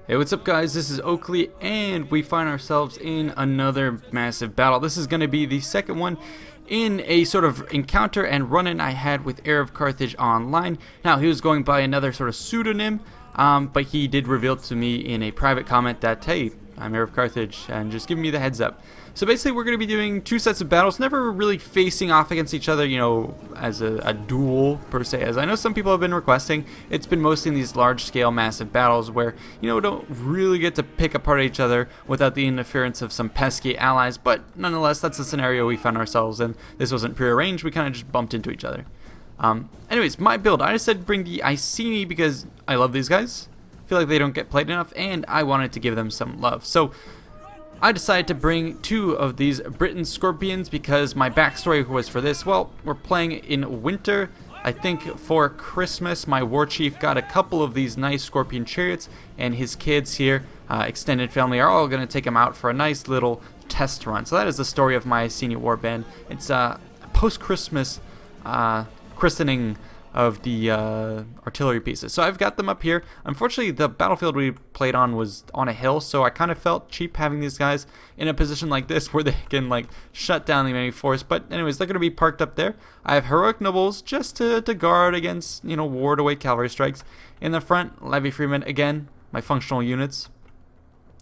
Hey, what's up guys, this is Oakley and we find ourselves in another massive battle. This is going to be the second one in a sort of encounter and run-in I had with Heir of Carthage online. Now, he was going by another sort of pseudonym, but he did reveal to me in a private comment that, hey, I'm Heir of Carthage, and just giving me the heads up. So basically we're going to be doing two sets of battles, never really facing off against each other, you know, as a duel per se, as I know some people have been requesting. It's been mostly in these large-scale massive battles where, you know, don't really get to pick apart each other without the interference of some pesky allies, but nonetheless, that's the scenario we found ourselves in. This wasn't prearranged, we kind of just bumped into each other. Anyways, my build, I decided to bring the Iceni because I love these guys. I feel like they don't get played enough, and I wanted to give them some love. So I decided to bring two of these Britain Scorpions because my backstory was for this. Well, we're playing in winter. I think for Christmas, my war chief got a couple of these nice Scorpion chariots, and his kids here, extended family, are all going to take him out for a nice little test run. So that is the story of my Iceni warband. It's a post-Christmas christening of the artillery pieces. So I've got them up here. Unfortunately, the battlefield we played on was on a hill, so I kind of felt cheap having these guys in a position like this where they can like shut down the enemy force. But anyways, they're going to be parked up there. I have heroic nobles just to guard against, you know, ward away cavalry strikes. In the front, levy freemen, again, my functional units.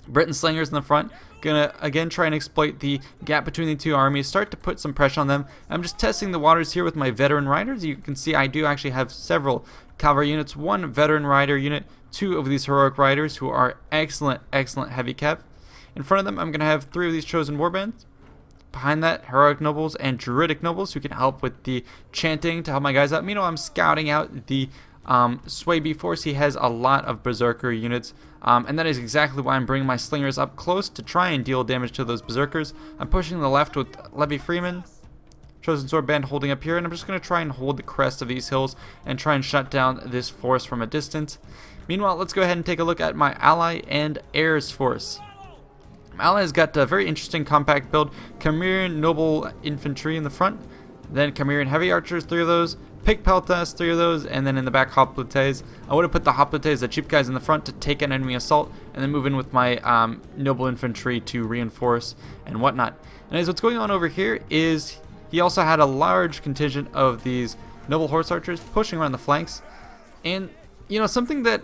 Britain slingers in the front, gonna again try and exploit the gap between the two armies, start to put some pressure on them. I'm just testing the waters here with my veteran riders. You can see I do actually have several cavalry units, one veteran rider unit, two of these heroic riders who are excellent heavy cav. In front of them, I'm gonna have three of these chosen warbands. Behind that, heroic nobles and druidic nobles who can help with the chanting to help my guys out. Meanwhile, I'm scouting out the Swaby force. He has a lot of berserker units, and that is exactly why I'm bringing my slingers up close to try and deal damage to those berserkers. I'm pushing the left with Levy Freeman, chosen sword band holding up here, and I'm just going to try and hold the crest of these hills and try and shut down this force from a distance. Meanwhile, let's go ahead and take a look at my ally and heir's force. My ally has got a very interesting compact build. Cimmerian noble infantry in the front, then Cimmerian heavy archers, 3 of those, Pick Peltas, 3 of those, and then in the back Hoplites. I would have put the Hoplites, the cheap guys in the front, to take an enemy assault, and then move in with my noble infantry to reinforce and whatnot. And as what's going on over here is he also had a large contingent of these noble horse archers pushing around the flanks. And, you know, something that,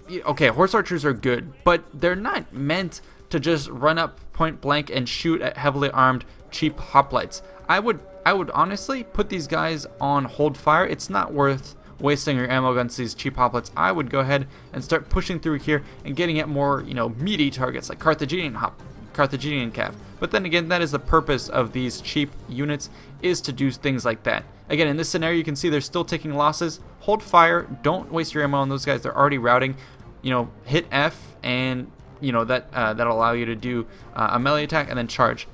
okay, horse archers are good, but they're not meant to just run up point blank and shoot at heavily armed cheap hoplites. I would honestly put these guys on hold fire. It's not worth wasting your ammo against these cheap hoplites. I would go ahead and start pushing through here and getting at more, you know, meaty targets like Carthaginian cav. But then again, that is the purpose of these cheap units, is to do things like that. Again, in this scenario, you can see they're still taking losses. Hold fire. Don't waste your ammo on those guys. They're already routing. You know, hit F, and you know that that'll allow you to do a melee attack and then charge.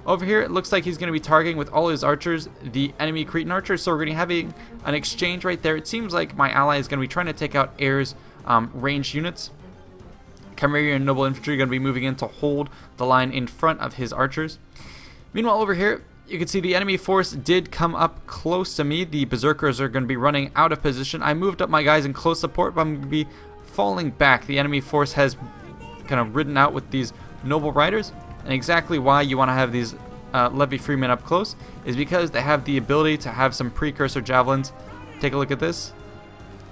Over here, it looks like he's going to be targeting with all his archers the enemy Cretan archers, so we're going to be having an exchange right there. It seems like my ally is going to be trying to take out Heir's ranged units. Cimmerian noble infantry are going to be moving in to hold the line in front of his archers. Meanwhile, over here, you can see the enemy force did come up close to me. The berserkers are going to be running out of position. I moved up my guys in close support, but I'm going to be falling back. The enemy force has kind of ridden out with these noble riders. And exactly why you want to have these Levy Freemen up close is because they have the ability to have some precursor javelins. Take a look at this.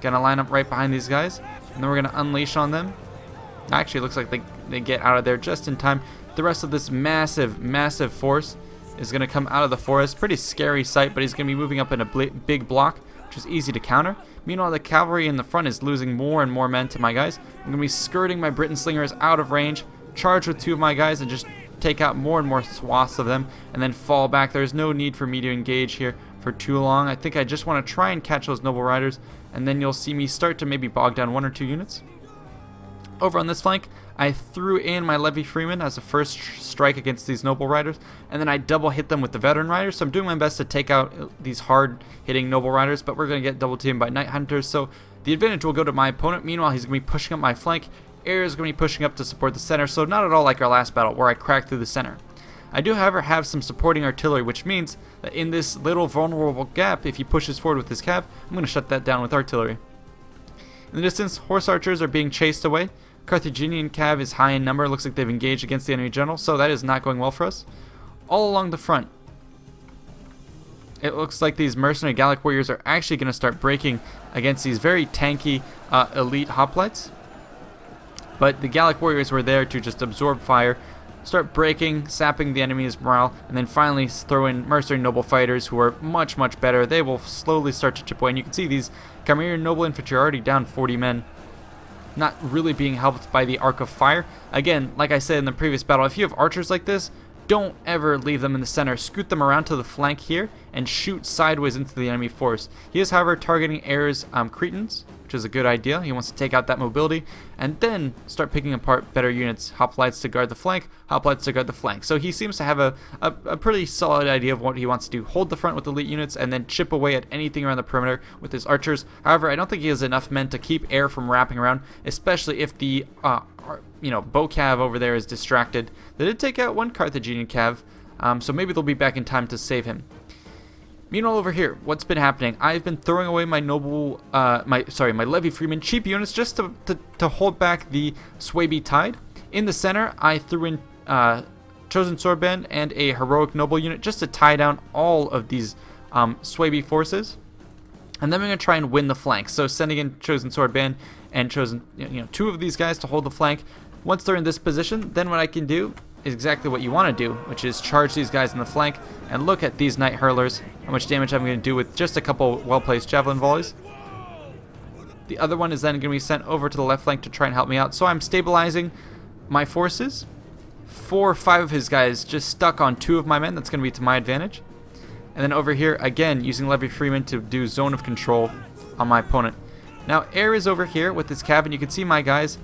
Gonna line up right behind these guys, and then we're gonna unleash on them. Actually, it looks like they get out of there just in time. The rest of this massive force is gonna come out of the forest. Pretty scary sight, but he's gonna be moving up in a big block, which is easy to counter. Meanwhile, the cavalry in the front is losing more and more men to my guys. I'm gonna be skirting my Britain slingers out of range, charge with 2 of my guys, and just take out more and more swaths of them, and then fall back. There's no need for me to engage here for too long. I think I just want to try and catch those noble riders, and then you'll see me start to maybe bog down 1 or 2 units. Over on this flank, I threw in my Levy Freeman as a first strike against these noble riders, and then I double hit them with the veteran riders. So I'm doing my best to take out these hard hitting noble riders, but we're going to get double teamed by night hunters, so the advantage will go to my opponent. Meanwhile, he's going to be pushing up my flank. Heir is going to be pushing up to support the center, so not at all like our last battle where I cracked through the center. I do, however, have some supporting artillery, which means that in this little vulnerable gap, if he pushes forward with his cav, I'm going to shut that down with artillery. In the distance, horse archers are being chased away. Carthaginian cav is high in number. Looks like they've engaged against the enemy general, so that is not going well for us. All along the front, it looks like these mercenary Gallic warriors are actually going to start breaking against these very tanky elite hoplites. But the Gallic warriors were there to just absorb fire, start breaking, sapping the enemy's morale, and then finally throw in mercenary noble fighters who are much, much better. They will slowly start to chip away, and you can see these Chimerian noble infantry are already down 40 men, not really being helped by the arc of fire. Again, like I said in the previous battle, if you have archers like this, don't ever leave them in the center. Scoot them around to the flank here and shoot sideways into the enemy force. He is, however, targeting Heir's Cretans, which is a good idea. He wants to take out that mobility and then start picking apart better units. Hoplites to guard the flank, hoplites to guard the flank. So he seems to have a pretty solid idea of what he wants to do. Hold the front with elite units and then chip away at anything around the perimeter with his archers. However, I don't think he has enough men to keep Heir from wrapping around, especially if the bow cav over there is distracted. They did take out one Carthaginian cav, so maybe they'll be back in time to save him. Meanwhile, over here, what's been happening? I've been throwing away my noble, my levy freeman cheap units just to hold back the Swaby tide. In the center, I threw in chosen swordband and a heroic noble unit just to tie down all of these Swaby forces. And then we're going to try and win the flank. So sending in chosen swordband and chosen, two of these guys to hold the flank. Once they're in this position, then what I can do is exactly what you want to do, which is charge these guys in the flank. And look at these knight hurlers, how much damage I'm going to do with just a couple well-placed javelin volleys. The other one is then going to be sent over to the left flank to try and help me out. So I'm stabilizing my forces. 4 or 5 of his guys just stuck on 2 of my men. That's going to be to my advantage. And then over here, again, using Levy Freeman to do zone of control on my opponent. Now, Heir is over here with his cav, and you can see my guys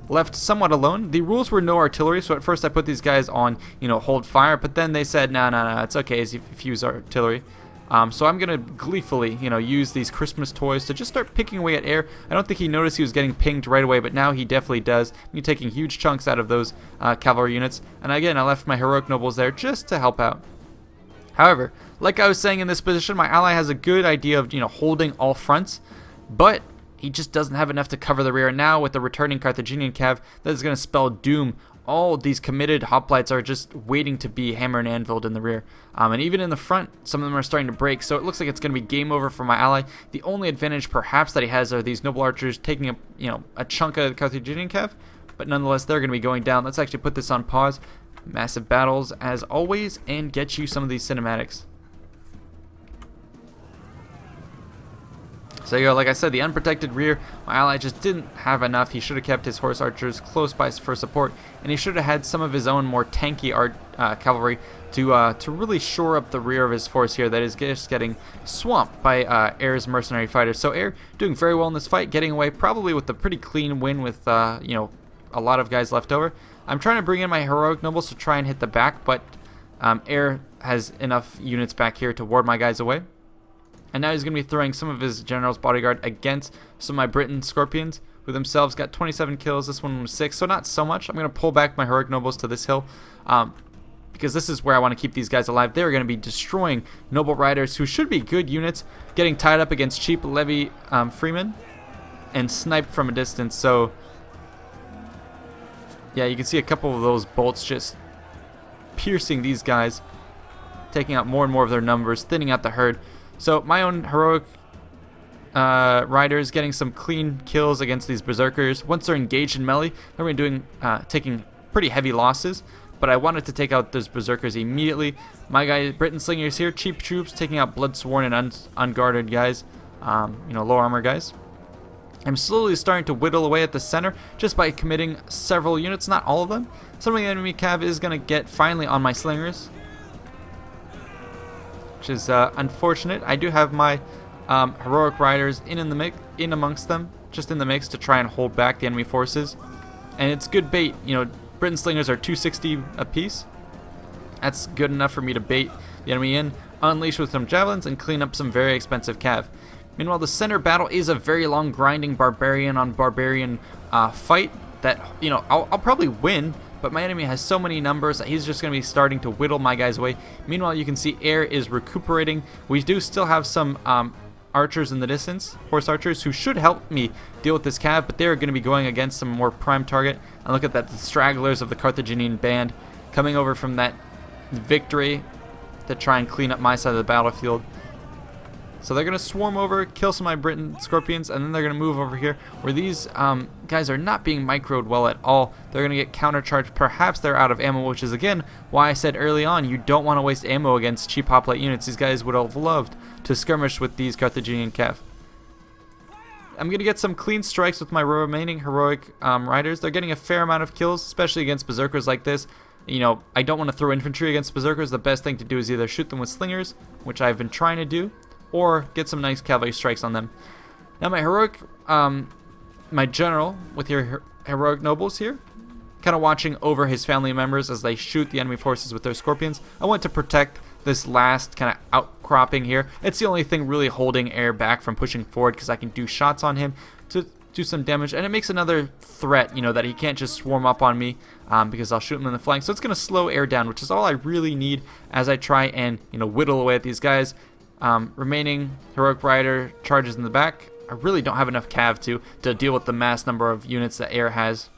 left somewhat alone. The rules were no artillery, so at first I put these guys on, hold fire, but then they said, no, it's okay if you use artillery. So I'm going to gleefully, use these Christmas toys to just start picking away at Heir. I don't think he noticed he was getting pinged right away, but now he definitely does. You're taking huge chunks out of those cavalry units. And again, I left my heroic nobles there just to help out. However, like I was saying in this position, my ally has a good idea of, holding all fronts, but he just doesn't have enough to cover the rear. And now with the returning Carthaginian cav, that is going to spell doom. All these committed hoplites are just waiting to be hammered and anviled in the rear. And even in the front, some of them are starting to break. So it looks like it's going to be game over for my ally. The only advantage perhaps that he has are these noble archers taking a chunk of the Carthaginian cav. But nonetheless, they're going to be going down. Let's actually put this on pause. Massive battles as always, and get you some of these cinematics. So like I said, the unprotected rear, my ally just didn't have enough. He should have kept his horse archers close by for support, and he should have had some of his own more tanky cavalry to really shore up the rear of his force here that is just getting swamped by Heir's mercenary fighters. So Heir doing very well in this fight, getting away probably with a pretty clean win with a lot of guys left over. I'm trying to bring in my heroic nobles to try and hit the back, but Heir has enough units back here to ward my guys away. And now he's going to be throwing some of his general's bodyguard against some of my Briton scorpions, who themselves got 27 kills. This one was 6, so not so much. I'm going to pull back my heroic nobles to this hill, because this is where I want to keep these guys alive. They're going to be destroying noble riders, who should be good units, getting tied up against cheap levy freemen, and sniped from a distance. So yeah, you can see a couple of those bolts just piercing these guys, taking out more and more of their numbers, thinning out the herd. So my own heroic riders getting some clean kills against these berserkers. Once they're engaged in melee, they're going to be taking pretty heavy losses. But I wanted to take out those berserkers immediately. My guy Briton slingers here, cheap troops taking out bloodsworn and unguarded guys, low armor guys. I'm slowly starting to whittle away at the center just by committing several units, not all of them. Some of the enemy cav is going to get finally on my slingers, which is unfortunate. I do have my heroic riders in amongst them, just in the mix to try and hold back the enemy forces. And it's good bait. Briton slingers are 260 apiece. That's good enough for me to bait the enemy in, unleash with some javelins, and clean up some very expensive cav. Meanwhile, the center battle is a very long grinding barbarian on barbarian fight that, I'll probably win, but my enemy has so many numbers that he's just going to be starting to whittle my guys away. Meanwhile, you can see Heir is recuperating. We do still have some archers in the distance, horse archers, who should help me deal with this cav, but they're going to be going against some more prime target. And look at that, the stragglers of the Carthaginian band coming over from that victory to try and clean up my side of the battlefield. So they're going to swarm over, kill some of my Briton scorpions, and then they're going to move over here where these guys are not being microed well at all. They're going to get countercharged. Perhaps they're out of ammo, which is, again, why I said early on you don't want to waste ammo against cheap hoplite units. These guys would have loved to skirmish with these Carthaginian cav. I'm going to get some clean strikes with my remaining heroic riders. They're getting a fair amount of kills, especially against berserkers like this. You know, I don't want to throw infantry against berserkers. The best thing to do is either shoot them with slingers, which I've been trying to do, or get some nice cavalry strikes on them. Now my heroic, my general with your heroic nobles here, kind of watching over his family members as they shoot the enemy forces with their scorpions. I want to protect this last kind of outcropping here. It's the only thing really holding Heir back from pushing forward, because I can do shots on him to do some damage, and it makes another threat, you know, that he can't just swarm up on me, because I'll shoot him in the flank. So it's going to slow Heir down, which is all I really need as I try and, you know, whittle away at these guys. Remaining heroic rider charges in the back. I really don't have enough cav to deal with the mass number of units that Heir has,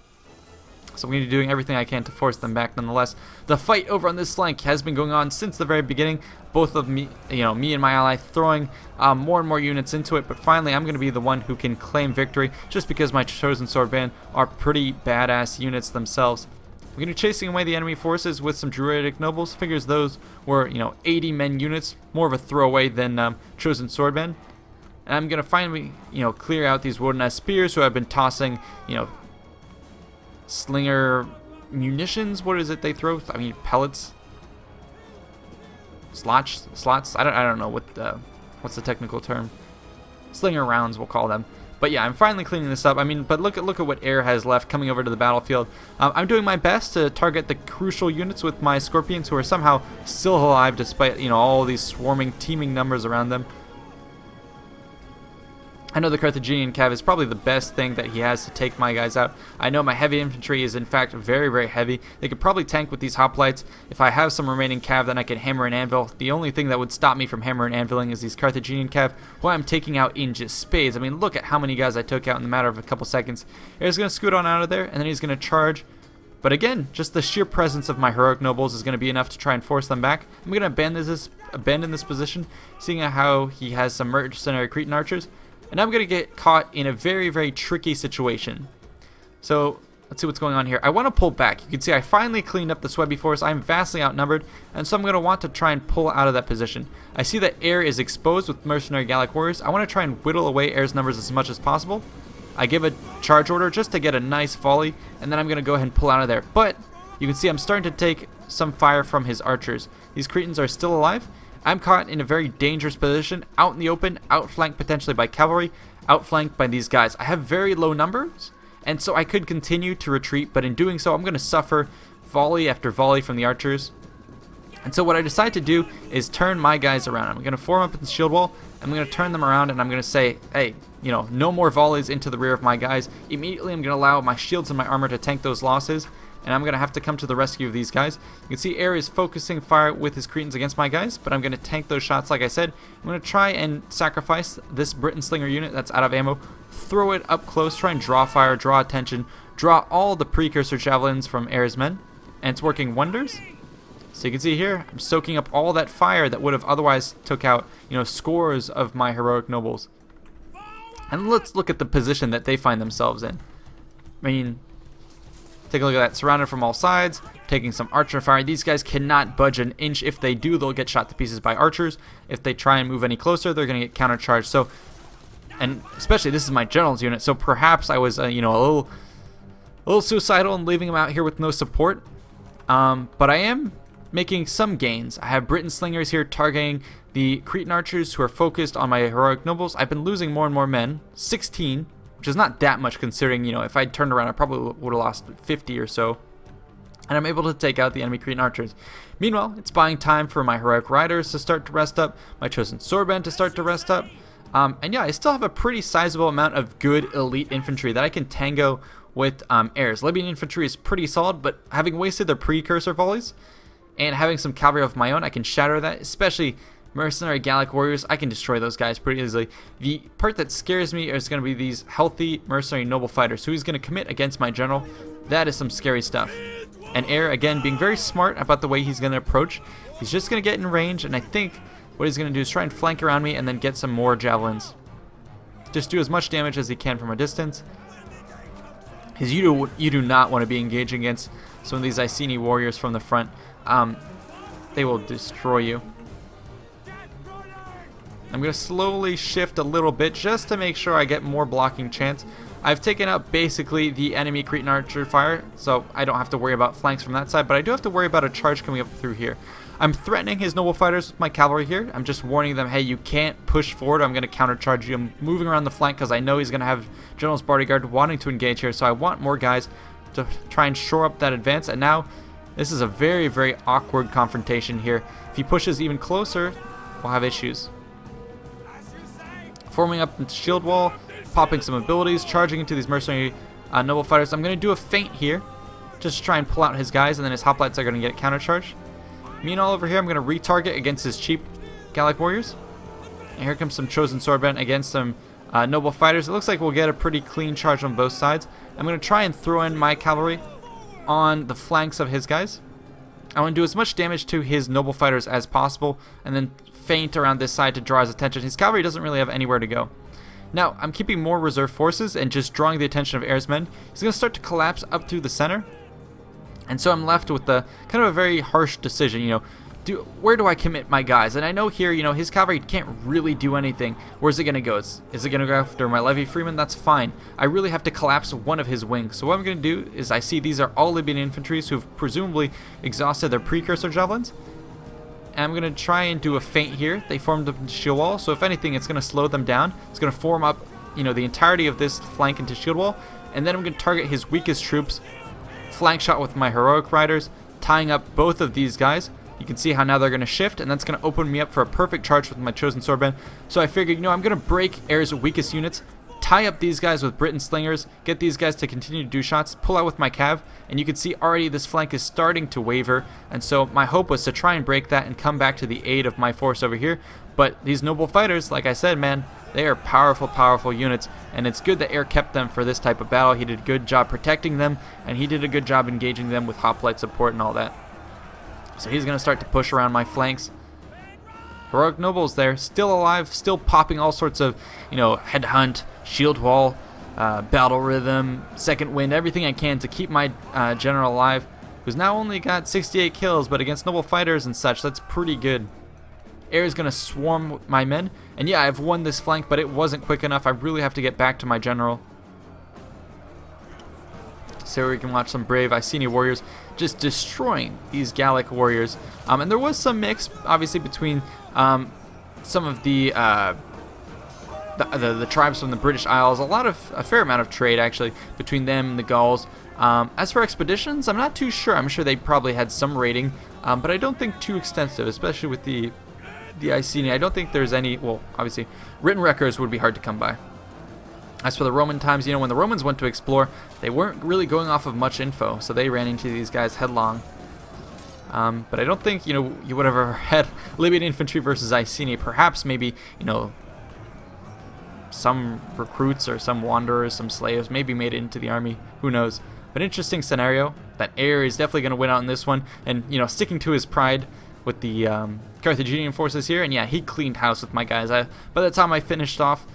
so I'm going to be doing everything I can to force them back. Nonetheless, the fight over on this flank has been going on since the very beginning. Both of me, me and my ally throwing more and more units into it, but finally I'm going to be the one who can claim victory, just because my chosen sword band are pretty badass units themselves. I'm going to be chasing away the enemy forces with some druidic nobles. Figures those were, 80 men units, more of a throwaway than chosen swordband. And I'm going to finally, clear out these wooden-ass spears who I've been tossing, slinger munitions. What is it they throw? I mean, pellets, slots. I don't know what's the technical term. Slinger rounds, we'll call them. But yeah, I'm finally cleaning this up. I mean, but look at what Heir has left coming over to the battlefield. I'm doing my best to target the crucial units with my scorpions, who are somehow still alive despite, all these swarming, teeming numbers around them. I know the Carthaginian cav is probably the best thing that he has to take my guys out. I know my heavy infantry is in fact very, very heavy. They could probably tank with these hoplites. If I have some remaining cav, then I can hammer and anvil. The only thing that would stop me from hammer and anviling is these Carthaginian cav, who I'm taking out in just spades. I mean, look at how many guys I took out in the matter of a couple seconds. He's going to scoot on out of there, and then he's going to charge. But again, just the sheer presence of my heroic nobles is going to be enough to try and force them back. I'm going to abandon this position, seeing how he has some mercenary Cretan archers. And I'm going to get caught in a very, very tricky situation. So let's see what's going on here. I want to pull back. You can see I finally cleaned up the Swebby force. I'm vastly outnumbered, and so I'm going to want to try and pull out of that position. I see that Heir is exposed with mercenary Gallic warriors. I want to try and whittle away Heir's numbers as much as possible. I give a charge order just to get a nice volley, and then I'm going to go ahead and pull out of there. But you can see I'm starting to take some fire from his archers. These Cretans are still alive. I'm caught in a very dangerous position, out in the open, outflanked potentially by cavalry, outflanked by these guys. I have very low numbers, and so I could continue to retreat, but in doing so, I'm going to suffer volley after volley from the archers. And so what I decide to do is turn my guys around. I'm going to form up in the shield wall, I'm going to turn them around, and I'm going to say, hey, no more volleys into the rear of my guys. Immediately, I'm going to allow my shields and my armor to tank those losses, and I'm going to have to come to the rescue of these guys. You can see Heir is focusing fire with his Cretans against my guys, but I'm going to tank those shots like I said. I'm going to try and sacrifice this Briton Slinger unit that's out of ammo, throw it up close, try and draw fire, draw attention, draw all the precursor javelins from Heir's men, and it's working wonders. So you can see here, I'm soaking up all that fire that would have otherwise took out, scores of my heroic nobles. And let's look at the position that they find themselves in. I mean, take a look at that. Surrounded from all sides, taking some archer fire. These guys cannot budge an inch. If they do, they'll get shot to pieces by archers. If they try and move any closer, they're going to get countercharged. So, and especially this is my general's unit, so perhaps I was, a little suicidal in leaving them out here with no support. But I am making some gains. I have Briton slingers here targeting the Cretan archers who are focused on my heroic nobles. I've been losing more and more men, 16, which is not that much considering, if I'd turned around, I probably would have lost 50 or so. And I'm able to take out the enemy Cretan archers. Meanwhile, it's buying time for my heroic riders to start to rest up, my chosen swordband to start to rest up. And yeah, I still have a pretty sizable amount of good elite infantry that I can tango with Heir's. Libyan infantry is pretty solid, but having wasted their precursor volleys and having some cavalry of my own, I can shatter that, especially mercenary Gallic warriors, I can destroy those guys pretty easily. The part that scares me is going to be these healthy mercenary noble fighters. Who he's going to commit against my general. That is some scary stuff. And Heir, again, being very smart about the way he's going to approach. He's just going to get in range, and I think what he's going to do is try and flank around me and then get some more javelins. Just do as much damage as he can from a distance. Because you do not want to be engaging against some of these Iceni warriors from the front. They will destroy you. I'm going to slowly shift a little bit just to make sure I get more blocking chance. I've taken out basically the enemy Cretan archer fire, so I don't have to worry about flanks from that side, but I do have to worry about a charge coming up through here. I'm threatening his noble fighters with my cavalry here. I'm just warning them, hey, you can't push forward. I'm going to countercharge you. I'm moving around the flank because I know he's going to have General's bodyguard wanting to engage here, so I want more guys to try and shore up that advance. And now this is a very, very awkward confrontation here. If he pushes even closer, we'll have issues. Forming up into shield wall, popping some abilities, charging into these mercenary noble fighters. I'm going to do a feint here, just to try and pull out his guys, and then his hoplites are going to get countercharged. Meanwhile, over here, I'm going to retarget against his cheap Gallic warriors. And here comes some chosen swordmen against some noble fighters. It looks like we'll get a pretty clean charge on both sides. I'm going to try and throw in my cavalry on the flanks of his guys. I want to do as much damage to his noble fighters as possible, and then feint around this side to draw his attention. His cavalry doesn't really have anywhere to go. Now, I'm keeping more reserve forces and just drawing the attention of Heir's men. He's going to start to collapse up through the center. And so I'm left with the kind of a very harsh decision, where do I commit my guys? And I know here, his cavalry can't really do anything. Where's it going to go? Is it going to go after my levy freeman? That's fine. I really have to collapse one of his wings. So what I'm going to do is I see these are all Libyan infantry who've presumably exhausted their precursor javelins. And I'm going to try and do a feint here. They formed up into shield wall, so if anything, it's going to slow them down. It's going to form up, the entirety of this flank into shield wall. And then I'm going to target his weakest troops, flank shot with my heroic riders, tying up both of these guys. You can see how now they're going to shift, and that's going to open me up for a perfect charge with my chosen swordmen. So I figured, I'm going to break Heir's weakest units, tie up these guys with Britain slingers, get these guys to continue to do shots, pull out with my cav, and you can see already this flank is starting to waver. And so my hope was to try and break that and come back to the aid of my force over here. But these noble fighters, like I said, man, they are powerful, powerful units, and it's good that Heir kept them for this type of battle. He did a good job protecting them, and he did a good job engaging them with hoplite support and all that. So he's going to start to push around my flanks. Heroic nobles there, still alive, still popping all sorts of, headhunt, shield wall, battle rhythm, second wind, everything I can to keep my general alive, who's now only got 68 kills, but against noble fighters and such, that's pretty good. Heir is going to swarm my men, and yeah, I've won this flank, but it wasn't quick enough. I really have to get back to my general. So we can watch some brave Iceni warriors just destroying these Gallic warriors. And there was some mix, obviously, between some of the tribes from the British Isles. A fair amount of trade, actually, between them and the Gauls. As for expeditions, I'm not too sure. I'm sure they probably had some raiding, but I don't think too extensive, especially with the Iceni. I don't think there's any, well, obviously, written records would be hard to come by. As for the Roman times, when the Romans went to explore, they weren't really going off of much info, so they ran into these guys headlong. But I don't think, you would have ever had Libyan infantry versus Iceni. Perhaps maybe, some recruits or some wanderers, some slaves maybe made it into the army. Who knows? But interesting scenario that Heir is definitely going to win out in this one. And, sticking to his pride with the Carthaginian forces here. And yeah, he cleaned house with my guys. By the time I finished off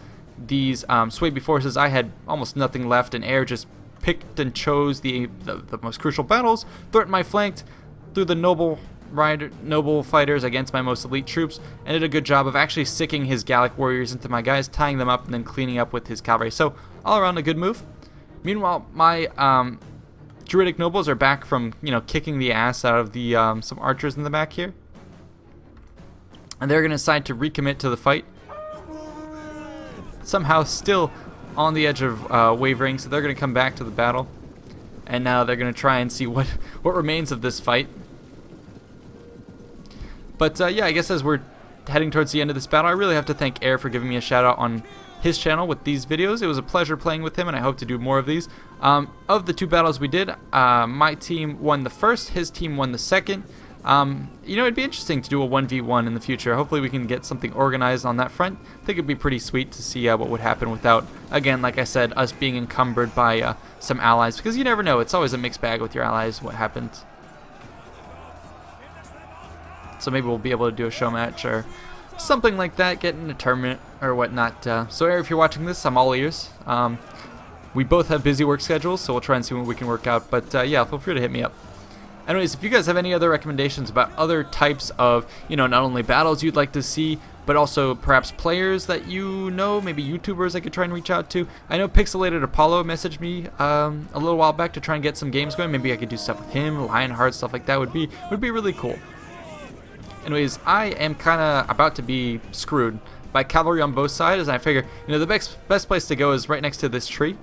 these Suebi forces, I had almost nothing left, and Heir just picked and chose the most crucial battles, threatened my flank through the noble fighters against my most elite troops, and did a good job of actually sicking his Gallic warriors into my guys, tying them up, and then cleaning up with his cavalry. So all around a good move. Meanwhile, my Druidic nobles are back from kicking the ass out of the some archers in the back here, and they're going to decide to recommit to the fight. Somehow still on the edge of wavering, so they're going to come back to the battle, and now they're going to try and see what remains of this fight. But yeah, I guess as we're heading towards the end of this battle, I really have to thank Heir for giving me a shout out on his channel with these videos. It was a pleasure playing with him, and I hope to do more of these. Of the two battles we did, my team won the first, his team won the second. You know, it'd be interesting to do a 1v1 in the future. Hopefully we can get something organized on that front. I think it'd be pretty sweet to see what would happen without, again, like I said, us being encumbered by some allies, because you never know. It's always a mixed bag with your allies, what happens. So maybe we'll be able to do a show match or something like that, get in a tournament or whatnot. So Heir, if you're watching this, I'm all ears. We both have busy work schedules, so we'll try and see what we can work out. But yeah, feel free to hit me up. Anyways, if you guys have any other recommendations about other types of, you know, not only battles you'd like to see, but also perhaps players that you know, maybe YouTubers I could try and reach out to. I know Pixelated Apollo messaged me a little while back to try and get some games going. Maybe I could do stuff with him, Lionheart, stuff like that would be really cool. Anyways, I am kind of about to be screwed by cavalry on both sides, and I figure, you know, the best place to go is right next to this tree.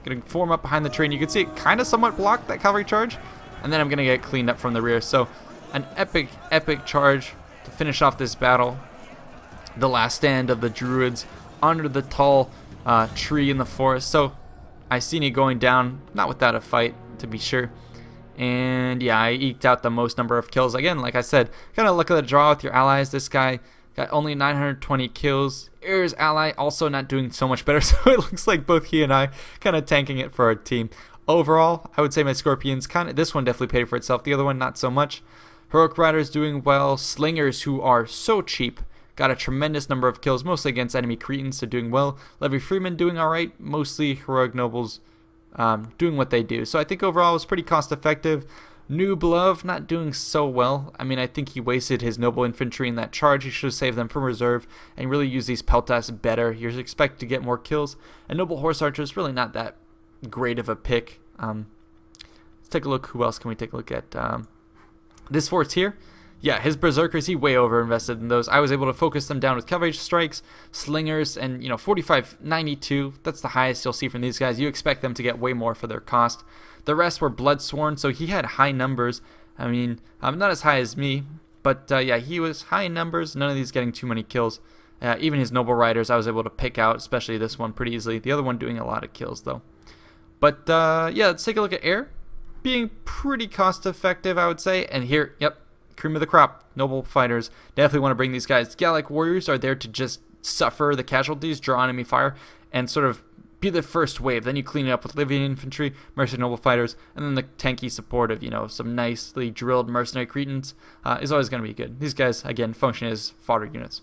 Gonna form up behind the tree, and you can see it kind of somewhat blocked that cavalry charge, and then I'm gonna get cleaned up from the rear. So, an epic charge to finish off this battle. The last stand of the druids under the tall tree in the forest. So, Iceni going down, not without a fight, to be sure. And yeah, I eked out the most number of kills. Again, like I said, kind of look at the draw with your allies. This guy got only 920 kills. Heir's ally also not doing so much better. So it looks like both he and I kind of tanking it for our team. Overall, I would say my Scorpions this one definitely paid for itself. The other one, not so much. Heroic Riders doing well. Slingers, who are so cheap, got a tremendous number of kills, mostly against enemy Cretans, so doing well. Levy Freeman doing alright. Mostly Heroic Nobles doing what they do. So I think overall it was pretty cost effective. Noob Love not doing so well. I mean, I think he wasted his noble infantry in that charge. He should have saved them from reserve and really use these peltas better. You're expected to get more kills. And noble horse archers really not that great of a pick. Let's take a look. Who else can we take a look at? This force here. Yeah, his berserkers, he way over invested in those. I was able to focus them down with cavalry strikes, slingers, and 4592. That's the highest you'll see from these guys. You expect them to get way more for their cost. The rest were Bloodsworn, so he had high numbers. I mean, not as high as me, but yeah, he was high in numbers. None of these getting too many kills. Even his noble riders, I was able to pick out, especially this one, pretty easily. The other one doing a lot of kills, though. But yeah, let's take a look at Heir. Being pretty cost effective, I would say. And here, yep. Cream of the crop, noble fighters. Definitely want to bring these guys. Gallic warriors are there to just suffer the casualties, draw enemy fire, and sort of be the first wave. Then you clean it up with Livian infantry, mercenary noble fighters, and then the tanky support of, some nicely drilled mercenary Cretans is always going to be good. These guys, again, function as fodder units.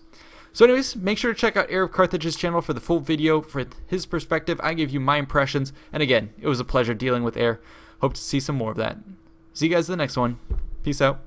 So anyways, make sure to check out Heir of Carthage's channel for the full video for his perspective. I give you my impressions, and again, it was a pleasure dealing with Heir. Hope to see some more of that. See you guys in the next one. Peace out.